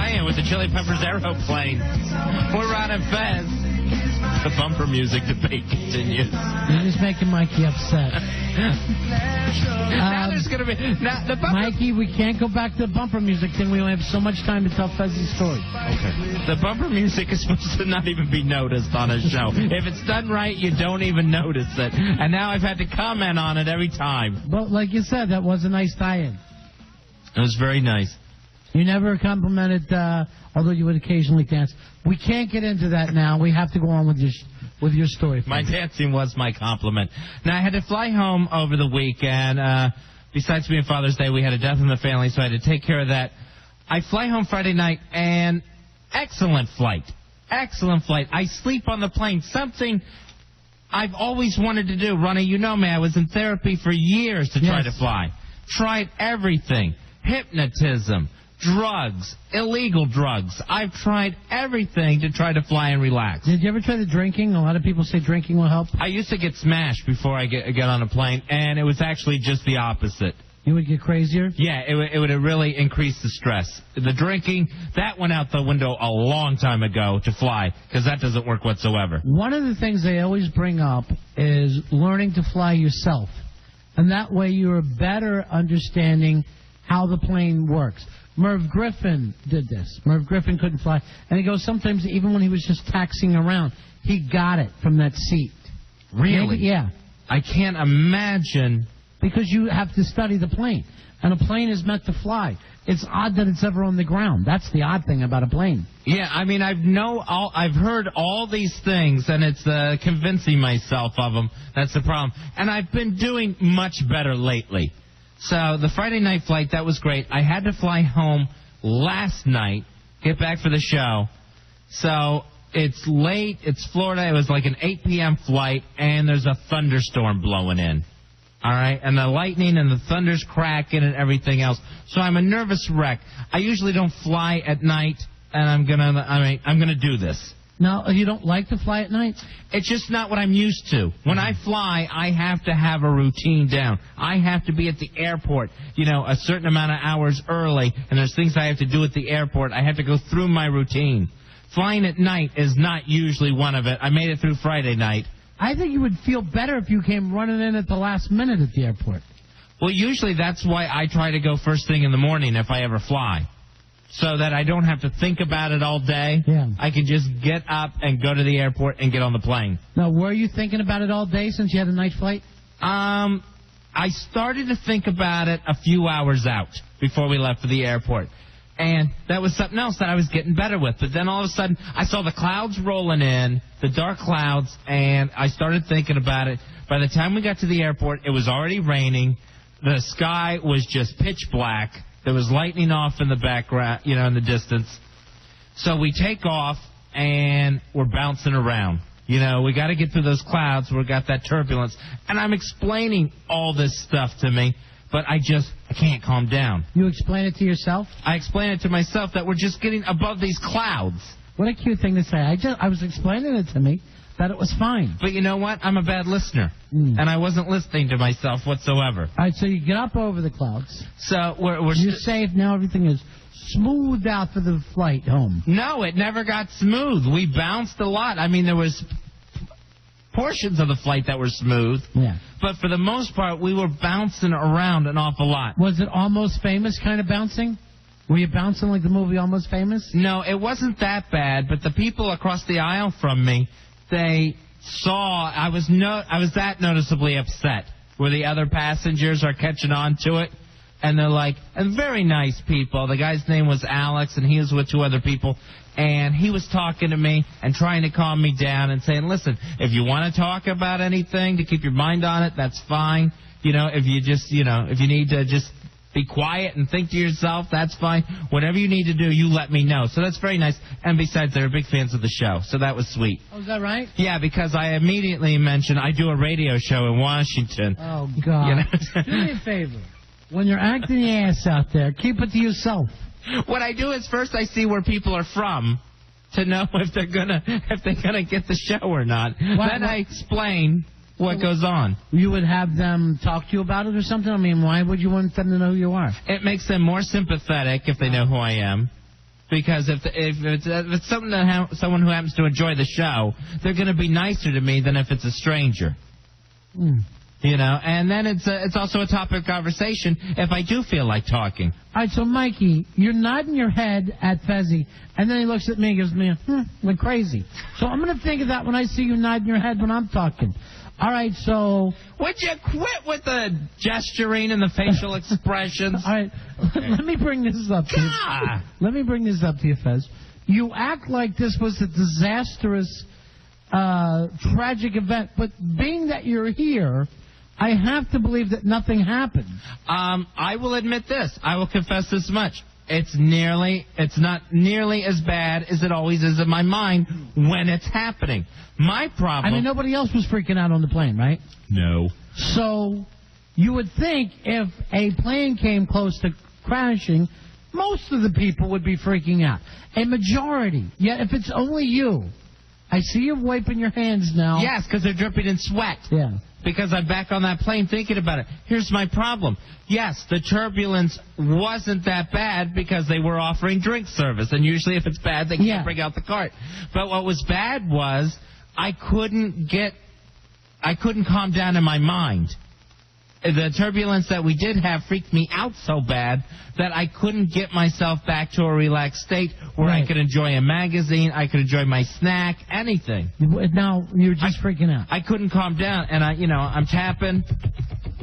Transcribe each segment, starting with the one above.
tie-in with the Chili Peppers aeroplane. We're Ron and Fez. The bumper music debate continues. You're just making Mikey upset. Now there's going to be... Now, the bumper... Mikey, we can't go back to the bumper music thing. We only have so much time to tell Fez's story. Okay. The bumper music is supposed to not even be noticed on a show. If it's done right, you don't even notice it. And now I've had to comment on it every time. But like you said, that was a nice tie-in. It was very nice. You never complimented, although you would occasionally dance. We can't get into that now. We have to go on with your story. My dancing was my compliment. Now, I had to fly home over the weekend. Besides being Father's Day, we had a death in the family, so I had to take care of that. I fly home Friday night, and excellent flight. Excellent flight. I sleep on the plane, something I've always wanted to do. Ronnie, you know me. I was in therapy for years to try to fly. Tried everything. Hypnotism. Drugs, illegal drugs. I've tried everything to try to fly and relax. Did you ever try the drinking? A lot of people say drinking will help. I used to get smashed before I get on a plane, and it was actually just the opposite. You would get crazier? Yeah, it would have really increased the stress. The drinking, that went out the window a long time ago to fly, because that doesn't work whatsoever. One of the things they always bring up is learning to fly yourself, and that way you're better understanding how the plane works. Merv Griffin did this. Merv Griffin couldn't fly. And he goes, sometimes even when he was just taxiing around, he got it from that seat. Really? Maybe, yeah. I can't imagine. Because you have to study the plane. And a plane is meant to fly. It's odd that it's ever on the ground. That's the odd thing about a plane. Yeah, I mean, I've heard all these things, and it's convincing myself of them. That's the problem. And I've been doing much better lately. So the Friday night flight, that was great. I had to fly home last night, get back for the show. So it's late. It's Florida. It was like an 8 p.m. flight, and there's a thunderstorm blowing in. All right? And the lightning and the thunder's cracking and everything else. So I'm a nervous wreck. I usually don't fly at night, and I'm gonna do this. Now, you don't like to fly at night? It's just not what I'm used to. When I fly, I have to have a routine down. I have to be at the airport, a certain amount of hours early, and there's things I have to do at the airport. I have to go through my routine. Flying at night is not usually one of it. I made it through Friday night. I think you would feel better if you came running in at the last minute at the airport. Well, usually that's why I try to go first thing in the morning if I ever fly. So that I don't have to think about it all day. Yeah. I can just get up and go to the airport and get on the plane. Now, were you thinking about it all day since you had a night flight? I started to think about it a few hours out before we left for the airport. And that was something else that I was getting better with. But then all of a sudden, I saw the clouds rolling in, the dark clouds, and I started thinking about it. By the time we got to the airport, it was already raining. The sky was just pitch black. There was lightning off in the background, in the distance. So we take off, and we're bouncing around. We got to get through those clouds. We've got that turbulence. And I'm explaining all this stuff to me, but I can't calm down. You explain it to yourself? I explain it to myself that we're just getting above these clouds. What a cute thing to say. I was explaining it to me that it was fine. But you know what? I'm a bad listener, and I wasn't listening to myself whatsoever. All right, so you get up over the clouds. So You're safe now. Everything is smoothed out for the flight home. No, it never got smooth. We bounced a lot. I mean, there was portions of the flight that were smooth. Yeah. But for the most part, we were bouncing around an awful lot. Was it Almost Famous kind of bouncing? Were you bouncing like the movie Almost Famous? No, it wasn't that bad, but the people across the aisle from me, they saw I was that noticeably upset where the other passengers are catching on to it. And they're like, and very nice people. The guy's name was Alex, and he was with two other people. And he was talking to me and trying to calm me down and saying, listen, if you want to talk about anything to keep your mind on it, that's fine. If you just, if you need to just be quiet and think to yourself, that's fine. Whatever you need to do, you let me know. So that's very nice. And besides, they're big fans of the show, so that was sweet. Oh, is that right? Yeah, because I immediately mentioned I do a radio show in Washington. Oh, God. Do me a favor. When you're acting your ass out there, keep it to yourself. What I do is first I see where people are from to know if they're gonna get the show or not. Then I explain what goes on. You would have them talk to you about it or something? I mean, why would you want them to know who you are? It makes them more sympathetic if they know who I am. Because if it's someone who happens to enjoy the show, they're going to be nicer to me than if it's a stranger. You know, and then it's also a topic of conversation if I do feel like talking. All right, so Mikey, you're nodding your head at Fezzi, and then he looks at me and gives me a like crazy. So I'm going to think of that when I see you nodding your head when I'm talking. All right, so... Would you quit with the gesturing and the facial expressions? All right, let me bring this up to you. Let me bring this up to you, Fez. You act like this was a disastrous, tragic event, but being that you're here, I have to believe that nothing happened. I will admit this. I will confess this much. It's not nearly as bad as it always is in my mind when it's happening. My problem... I mean, nobody else was freaking out on the plane, right? No. So you would think if a plane came close to crashing, most of the people would be freaking out. A majority. Yet if it's only you, I see you wiping your hands now. Yes, because they're dripping in sweat. Yeah. Because I'm back on that plane thinking about it. Here's my problem. Yes, the turbulence wasn't that bad because they were offering drink service. And usually if it's bad, they can't bring out the cart. But what was bad was I couldn't calm down in my mind. The turbulence that we did have freaked me out so bad that I couldn't get myself back to a relaxed state where I could enjoy a magazine, I could enjoy my snack, anything. Now you're just freaking out. I couldn't calm down, and I'm tapping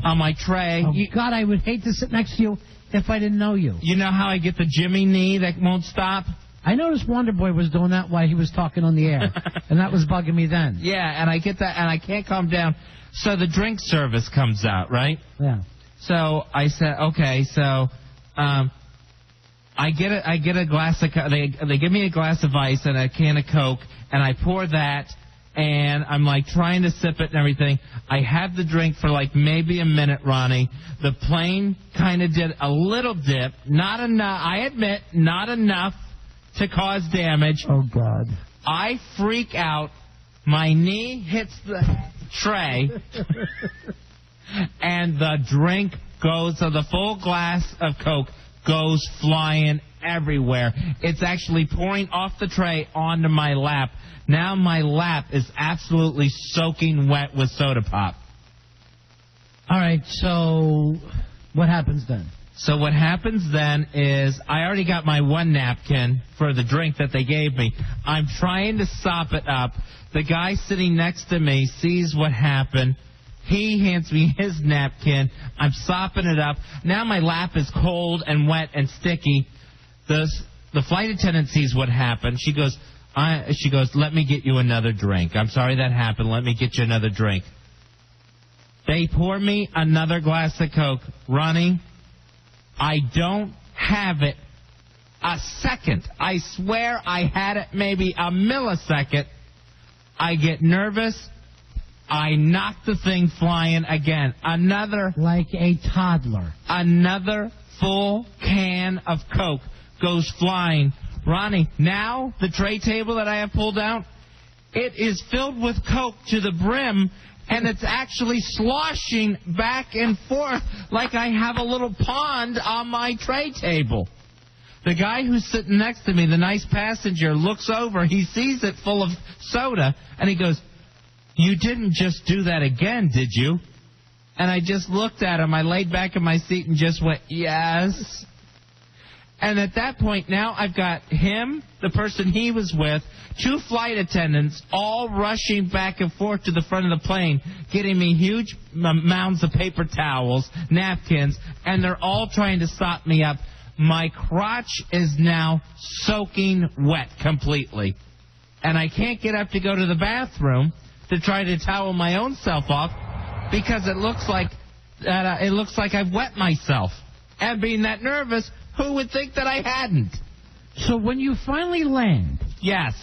on my tray. Oh, God, I would hate to sit next to you if I didn't know you. You know how I get the Jimmy knee that won't stop? I noticed Wonder Boy was doing that while he was talking on the air, and that was bugging me then. Yeah, and I get that, and I can't calm down. So the drink service comes out, right? Yeah. So I said, okay, so I get a glass of they give me a glass of ice and a can of Coke, and I pour that, and I'm like trying to sip it and everything. I had the drink for like maybe a minute, Ronnie. The plane kind of did a little dip, not enough. I admit, not enough to cause damage. Oh God! I freak out. My knee hits the tray, and the drink goes, so the full glass of Coke goes flying everywhere. It's actually pouring off the tray onto my lap. Now my lap is absolutely soaking wet with soda pop. All right, so what happens then? So what happens then is I already got my one napkin for the drink that they gave me. I'm trying to sop it up. The guy sitting next to me sees what happened. He hands me his napkin. I'm sopping it up. Now my lap is cold and wet and sticky. The flight attendant sees what happened. She goes, let me get you another drink. I'm sorry that happened. Let me get you another drink. They pour me another glass of Coke. Ronnie, I don't have it a second. I swear I had it maybe a millisecond. I get nervous. I knock the thing flying again. Like a toddler. Another full can of Coke goes flying. Ronnie, now the tray table that I have pulled out, it is filled with Coke to the brim, and it's actually sloshing back and forth like I have a little pond on my tray table. The guy who's sitting next to me, the nice passenger, looks over. He sees it full of soda, and he goes, "You didn't just do that again, did you?" And I just looked at him. I laid back in my seat and just went, "Yes." And at that point, now I've got him, the person he was with, 2 flight attendants, all rushing back and forth to the front of the plane, getting me huge mounds of paper towels, napkins, and they're all trying to stop me up. My crotch is now soaking wet completely. And I can't get up to go to the bathroom to try to towel my own self off because it looks like I've wet myself. And being that nervous, who would think that I hadn't? So when you finally land... Yes.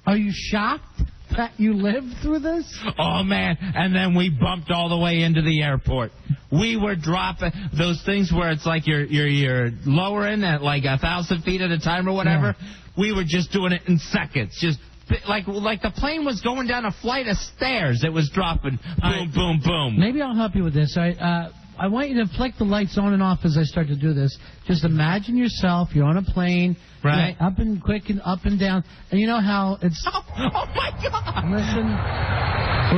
Are you shocked that you lived through this? Oh, man. And then we bumped all the way into the airport. We were dropping those things where it's like you're lowering at like 1,000 feet at a time or whatever. Yeah. We were just doing it in seconds. Just like the plane was going down a flight of stairs. It was dropping. Boom, boom, boom. Maybe I'll help you with this. All right. I want you to flick the lights on and off as I start to do this. Just imagine yourself, you're on a plane, right? Up and quick and up and down. And you know how it's... Oh, my God! Listen.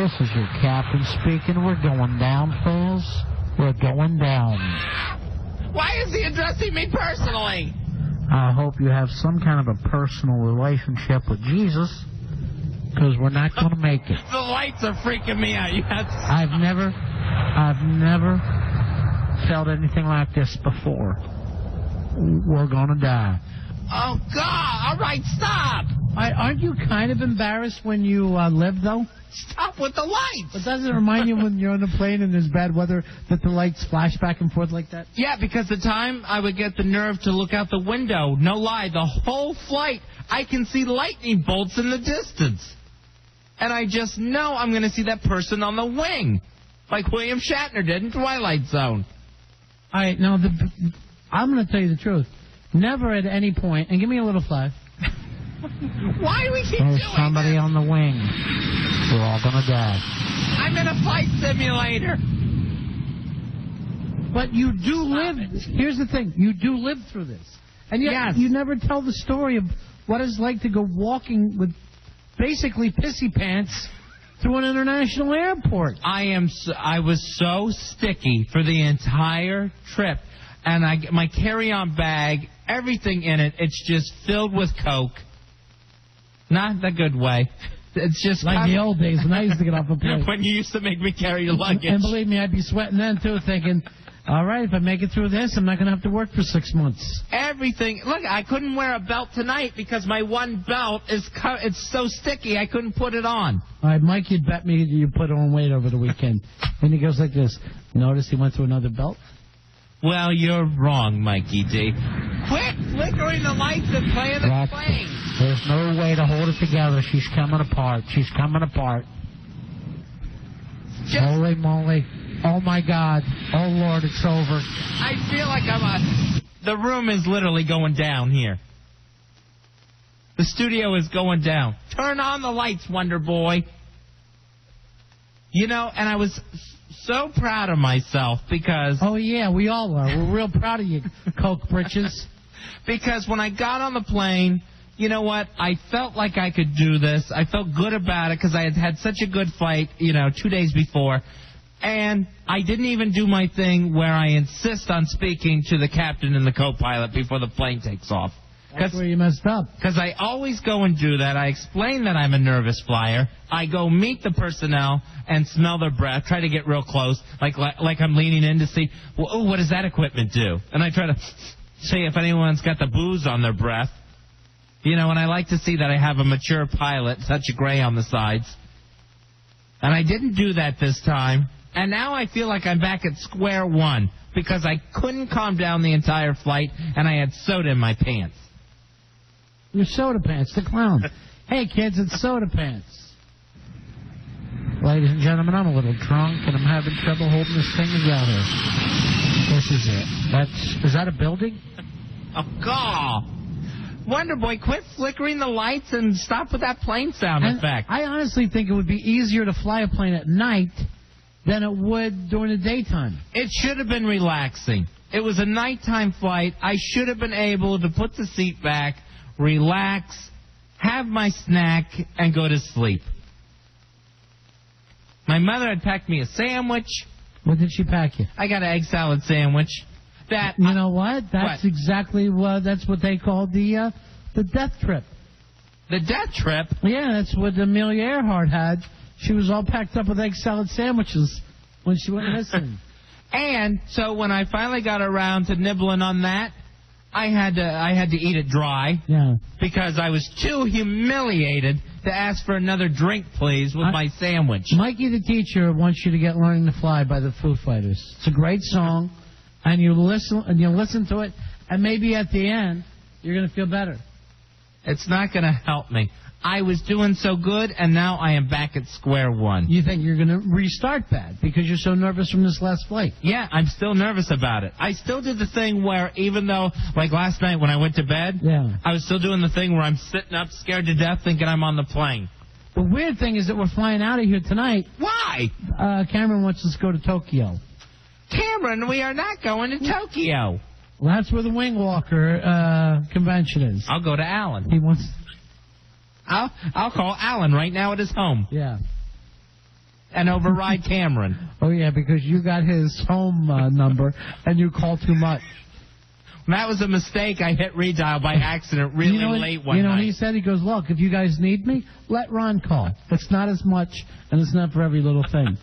This is your captain speaking. We're going down, fellas. We're going down. Why is he addressing me personally? I hope you have some kind of a personal relationship with Jesus, because we're not going to make it. The lights are freaking me out. I've never felt anything like this before. We're going to die. Oh, God. All right, stop. Aren't you kind of embarrassed when you live, though? Stop with the lights. But doesn't it remind you when you're on the plane and there's bad weather that the lights flash back and forth like that? Yeah, because the time I would get the nerve to look out the window, no lie, the whole flight, I can see lightning bolts in the distance. And I just know I'm going to see that person on the wing, like William Shatner did in Twilight Zone. All right, now, I'm going to tell you the truth. Never at any point, and give me a little flash. Why do we keep There's doing somebody this? on the wing. We're all going to die. I'm in a flight simulator. But you do live. Here's the thing. You do live through this. And yet Yes. you never tell the story of what it's like to go walking with basically pissy pants through an international airport. I was so sticky for the entire trip. And my carry-on bag, everything in it, it's just filled with Coke. Not the good way. It's just like the old days when I used to get off a plane. When you used to make me carry your luggage. And believe me, I'd be sweating then, too, thinking, all right, if I make it through this, I'm not going to have to work for 6 months. Everything. Look, I couldn't wear a belt tonight because my one belt it's so sticky I couldn't put it on. All right, Mike, you bet me you put on weight over the weekend. And he goes like this. Notice he went through another belt? Well, you're wrong, Mikey D. Quit flickering the lights and playing the plane. There's no way to hold it together. She's coming apart. She's coming apart. Holy moly. Oh, my God. Oh, Lord, it's over. I feel like the room is literally going down here. The studio is going down. Turn on the lights, Wonder Boy. You know, and I was so proud of myself because... Oh, yeah, we all are. We're real proud of you, Coke Britches. Because when I got on the plane, you know what? I felt like I could do this. I felt good about it because I had had such a good flight, 2 days before. And I didn't even do my thing where I insist on speaking to the captain and the co-pilot before the plane takes off. That's where you messed up. Because I always go and do that. I explain that I'm a nervous flyer. I go meet the personnel and smell their breath, try to get real close, like I'm leaning in to see, well, what does that equipment do? And I try to see if anyone's got the booze on their breath. And I like to see that I have a mature pilot, such a gray on the sides. And I didn't do that this time. And now I feel like I'm back at square one because I couldn't calm down the entire flight and I had soda in my pants. Your soda pants, the clown. Hey, kids, it's soda pants. Ladies and gentlemen, I'm a little drunk and I'm having trouble holding this thing together. This is it. Is that a building? Oh, God. Wonder Boy, quit flickering the lights and stop with that plane sound effect. I honestly think it would be easier to fly a plane at night than it would during the daytime. It should have been relaxing. It was a nighttime flight. I should have been able to put the seat back, relax, have my snack, and go to sleep. My mother had packed me a sandwich. What did she pack you? I got an egg salad sandwich. You know what? That's exactly that's what they call the death trip. The death trip? Yeah, that's what Amelia Earhart had. She was all packed up with egg salad sandwiches when she went missing. And so when I finally got around to nibbling on that, I had to eat it dry. Yeah. Because I was too humiliated to ask for another drink, please, with my sandwich. Mikey the Teacher wants you to get Learning to Fly by the Foo Fighters. It's a great song, and you listen to it, and maybe at the end you're going to feel better. It's not going to help me. I was doing so good, and now I am back at square one. You think you're going to restart that because you're so nervous from this last flight? Yeah, I'm still nervous about it. I still did the thing where even though, like last night when I went to bed, I was still doing the thing where I'm sitting up scared to death thinking I'm on the plane. The weird thing is that we're flying out of here tonight. Why? Cameron wants us to go to Tokyo. Cameron Cameron, we are not going to Tokyo. Well, that's where the Wing Walker convention is. I'll go to Alan. He wants. I'll call Alan right now at his home. Yeah. And override Cameron. Oh, yeah, because you got his home number and you called too much. That was a mistake. I hit redial by accident really late one night. You know what he said? He goes, look, if you guys need me, let Ron call. It's not as much, and it's not for every little thing.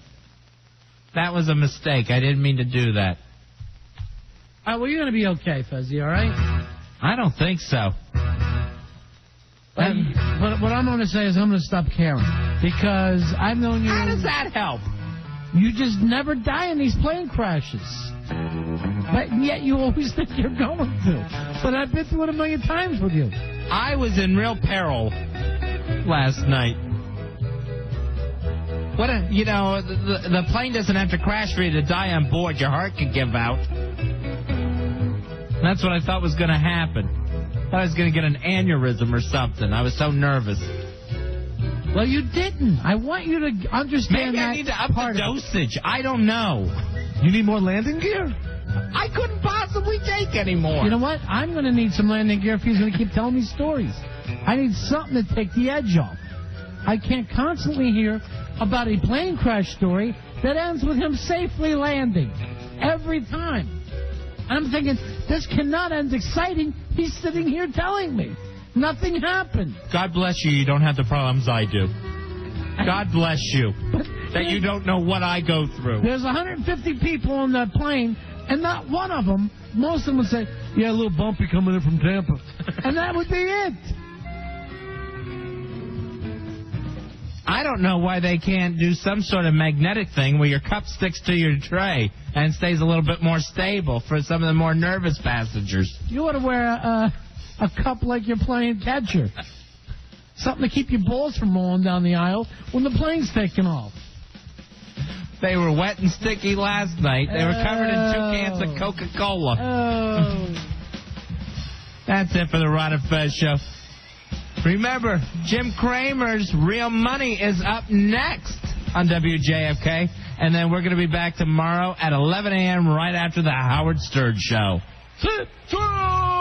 That was a mistake. I didn't mean to do that. All right, well, you're going to be okay, Fuzzy, all right? I don't think so. But what I'm going to say is I'm going to stop caring. Because I've known you... How does that help? You just never die in these plane crashes. But yet you always think you're going to. But I've been through it a million times with you. I was in real peril last night. The plane doesn't have to crash for you to die on board. Your heart could give out. That's what I thought was going to happen. I thought I was going to get an aneurysm or something. I was so nervous. Well, you didn't. I want you to understand Maybe that I need to up the dosage. I don't know. You need more landing gear? I couldn't possibly take any more. You know what? I'm going to need some landing gear if he's going to keep telling me stories. I need something to take the edge off. I can't constantly hear about a plane crash story that ends with him safely landing. Every time. I'm thinking, this cannot end exciting. He's sitting here telling me. Nothing happened. God bless you. You don't have the problems I do. God bless you. That you don't know what I go through. There's 150 people on that plane, and not one of them, most of them would say, yeah, a little bumpy coming in from Tampa. And that would be it. I don't know why they can't do some sort of magnetic thing where your cup sticks to your tray and stays a little bit more stable for some of the more nervous passengers. You ought to wear a cup like you're playing catcher. Something to keep your balls from rolling down the aisle when the plane's taking off. They were wet and sticky last night. They were covered in 2 cans of Coca-Cola. Oh. That's it for the Ron and Fez show. Remember, Jim Cramer's Real Money is up next on WJFK. And then we're going to be back tomorrow at 11 a.m. right after the Howard Stern show. Sit down!